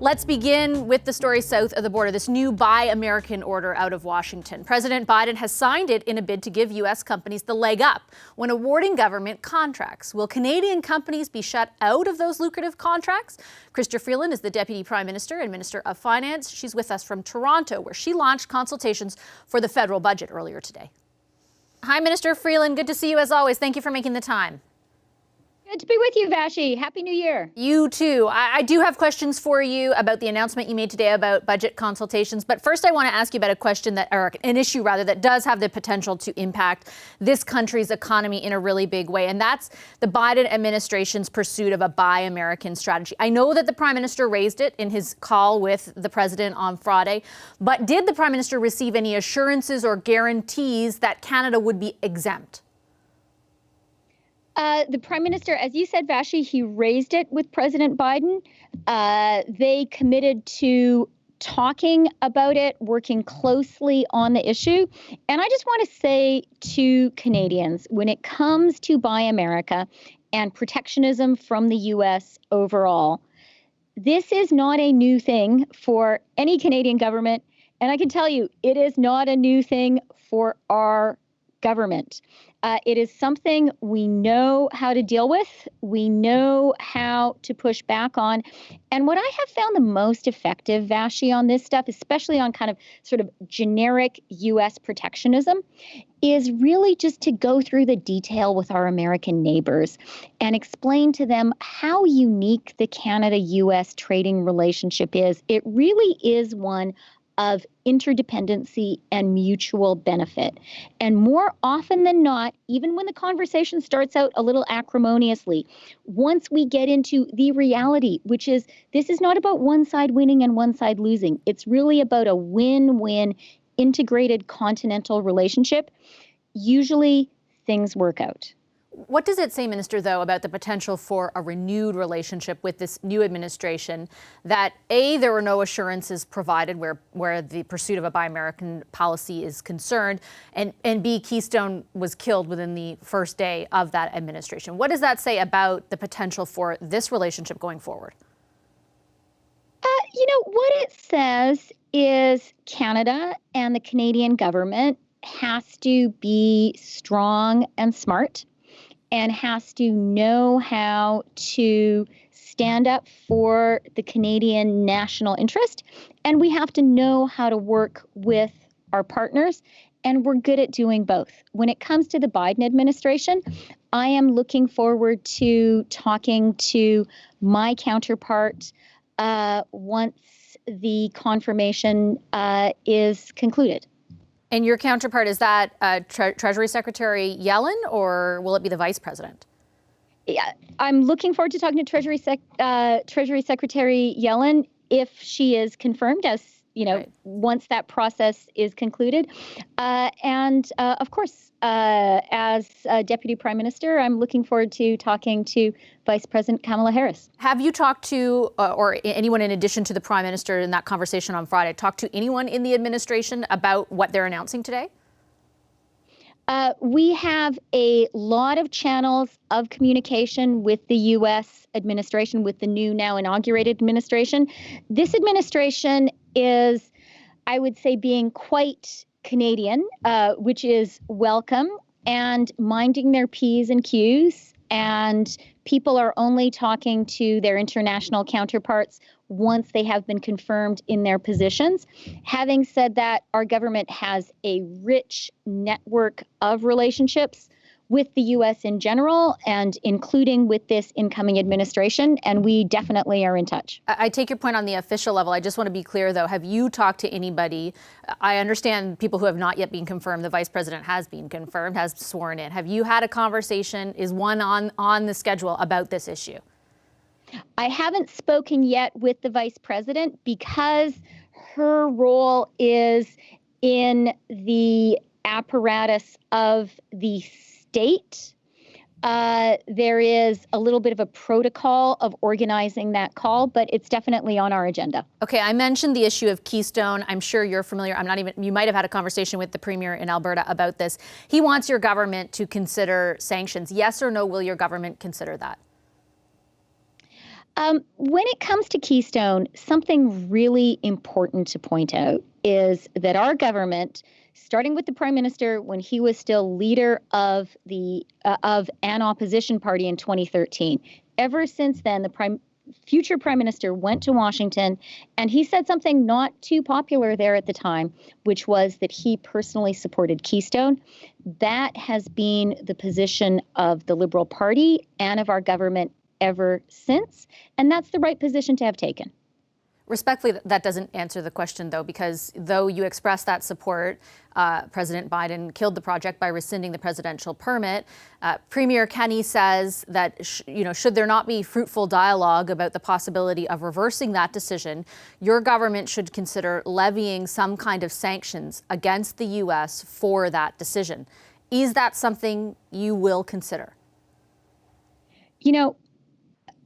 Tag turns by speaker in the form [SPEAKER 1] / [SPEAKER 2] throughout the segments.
[SPEAKER 1] Let's begin with the story south of the border, this new Buy American order out of Washington. President Biden has signed it in a bid to give U.S. companies the leg up when awarding government contracts. Will Canadian companies be shut out of those lucrative contracts? Chrystia Freeland is the Deputy Prime Minister and Minister of Finance. She's with us from Toronto, where she launched consultations for the federal budget earlier today. Hi, Minister Freeland. Good to see you as always. Thank you for making the time.
[SPEAKER 2] Good to be with you, Vashi. Happy New Year.
[SPEAKER 1] You too. I do have questions for you about the announcement you made today about budget consultations. But first, I want to ask you about an issue that does have the potential to impact this country's economy in a really big way. And that's the Biden administration's pursuit of a Buy American strategy. I know that the Prime Minister raised it in his call with the President on Friday. But did the Prime Minister receive any assurances or guarantees that Canada would be exempt?
[SPEAKER 2] The Prime Minister, as you said, Vashi, he raised it with President Biden. They committed to talking about it, working closely on the issue. And I just want to say to Canadians, when it comes to Buy America and protectionism from the U.S. overall, this is not a new thing for any Canadian government. And I can tell you, it is not a new thing for our government. It is something we know how to deal with. We know how to push back on. And what I have found the most effective, Vashi, on this stuff, especially on kind of sort of generic U.S. protectionism, is really just to go through the detail with our American neighbors and explain to them how unique the Canada-U.S. trading relationship is. It really is one of interdependency and mutual benefit. And more often than not, even when the conversation starts out a little acrimoniously, once we get into the reality, which is this is not about one side winning and one side losing. It's really about a win-win integrated continental relationship. Usually things work out.
[SPEAKER 1] What does it say, Minister, though, about the potential for a renewed relationship with this new administration that, A, there were no assurances provided where the pursuit of a Buy American policy is concerned, and B, Keystone was killed within the first day of that administration? What does that say about the potential for this relationship going forward?
[SPEAKER 2] What it says is Canada and the Canadian government has to be strong and smart, and has to know how to stand up for the Canadian national interest. And we have to know how to work with our partners. And we're good at doing both. When it comes to the Biden administration, I am looking forward to talking to my counterpart once the confirmation is concluded.
[SPEAKER 1] And your counterpart, is that Treasury Secretary Yellen, or will it be the Vice President?
[SPEAKER 2] Yeah, I'm looking forward to talking to Treasury Secretary Yellen if she is confirmed, as right, once that process is concluded. Of course, as Deputy Prime Minister, I'm looking forward to talking to Vice President Kamala Harris.
[SPEAKER 1] Have you talked to, or anyone in addition to the Prime Minister in that conversation on Friday, talked to anyone in the administration about what they're announcing today?
[SPEAKER 2] We have a lot of channels of communication with the U.S. administration, with the new, now inaugurated administration. This administration is, I would say, being quite Canadian, which is welcome, and minding their P's and Q's. And people are only talking to their international counterparts once they have been confirmed in their positions. Having said that, our government has a rich network of relationships with the U.S. in general, and including with this incoming administration, and we definitely are in touch.
[SPEAKER 1] I take your point on the official level. I just want to be clear, though. Have you talked to anybody? I understand people who have not yet been confirmed. The Vice President has been confirmed, has sworn in. Have you had a conversation? Is one on the schedule about this issue?
[SPEAKER 2] I haven't spoken yet with the Vice President because her role is in the apparatus of the state. There is a little bit of a protocol of organizing that call, but it's definitely on our agenda.
[SPEAKER 1] Okay, I mentioned the issue of Keystone. I'm sure you're familiar. You might have had a conversation with the Premier in Alberta about this. He wants your government to consider sanctions. Yes or no, will your government consider that?
[SPEAKER 2] When it comes to Keystone, something really important to point out is that our government, starting with the Prime Minister when he was still leader of an opposition party in 2013, ever since then, the future Prime Minister went to Washington and he said something not too popular there at the time, which was that he personally supported Keystone. That has been the position of the Liberal Party and of our government ever since, and that's the right position to have taken.
[SPEAKER 1] Respectfully, that doesn't answer the question, though, because though you expressed that support, President Biden killed the project by rescinding the presidential permit. Premier Kenney says that, should there not be fruitful dialogue about the possibility of reversing that decision, your government should consider levying some kind of sanctions against the U.S. for that decision. Is that something you will consider?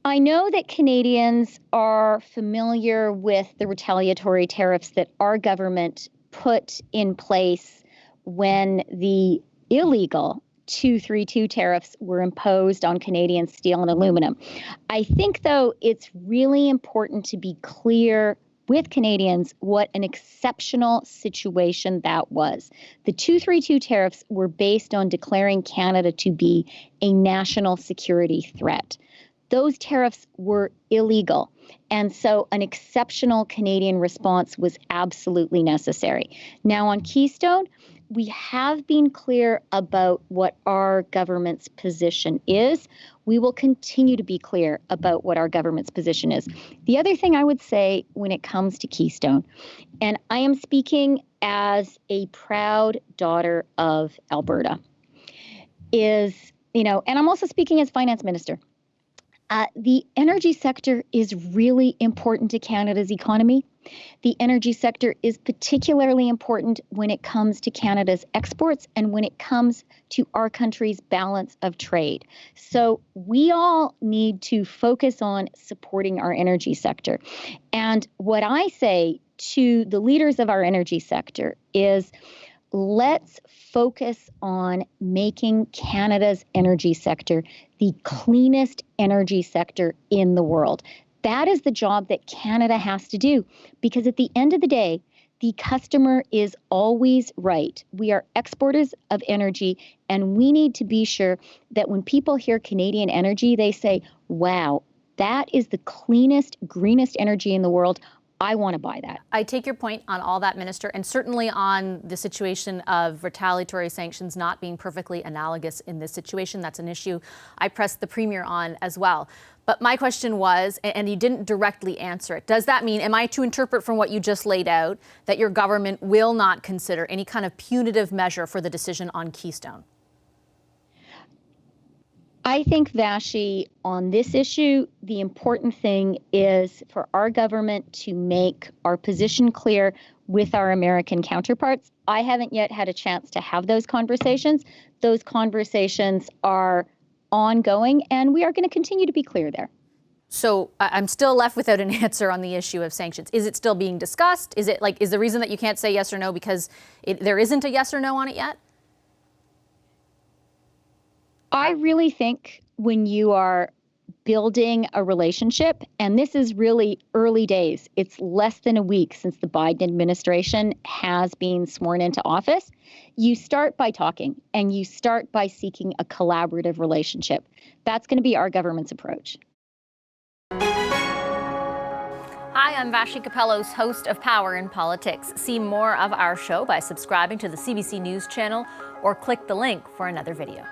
[SPEAKER 2] I know that Canadians are familiar with the retaliatory tariffs that our government put in place when the illegal 232 tariffs were imposed on Canadian steel and aluminum. I think, though, it's really important to be clear with Canadians what an exceptional situation that was. The 232 tariffs were based on declaring Canada to be a national security threat. Those tariffs were illegal. And so an exceptional Canadian response was absolutely necessary. Now on Keystone, we have been clear about what our government's position is. We will continue to be clear about what our government's position is. The other thing I would say when it comes to Keystone, and I am speaking as a proud daughter of Alberta, is, and I'm also speaking as finance minister. The energy sector is really important to Canada's economy. The energy sector is particularly important when it comes to Canada's exports and when it comes to our country's balance of trade. So we all need to focus on supporting our energy sector. And what I say to the leaders of our energy sector is, let's focus on making Canada's energy sector the cleanest energy sector in the world. That is the job that Canada has to do, because at the end of the day, the customer is always right. We are exporters of energy, and we need to be sure that when people hear Canadian energy, they say, wow, that is the cleanest, greenest energy in the world. I want to buy that.
[SPEAKER 1] I take your point on all that, Minister, and certainly on the situation of retaliatory sanctions not being perfectly analogous in this situation. That's an issue I pressed the Premier on as well. But my question was, and you didn't directly answer it, does that mean, am I to interpret from what you just laid out, that your government will not consider any kind of punitive measure for the decision on Keystone?
[SPEAKER 2] I think, Vashi, on this issue, the important thing is for our government to make our position clear with our American counterparts. I haven't yet had a chance to have those conversations. Those conversations are ongoing, and we are going to continue to be clear there.
[SPEAKER 1] So I'm still left without an answer on the issue of sanctions. Is it still being discussed? Is the reason that you can't say yes or no because there isn't a yes or no on it yet?
[SPEAKER 2] I really think when you are building a relationship, and this is really early days, it's less than a week since the Biden administration has been sworn into office, you start by talking and you start by seeking a collaborative relationship. That's going to be our government's approach.
[SPEAKER 1] Hi, I'm Vashi Capellos, host of Power in Politics. See more of our show by subscribing to the CBC News channel or click the link for another video.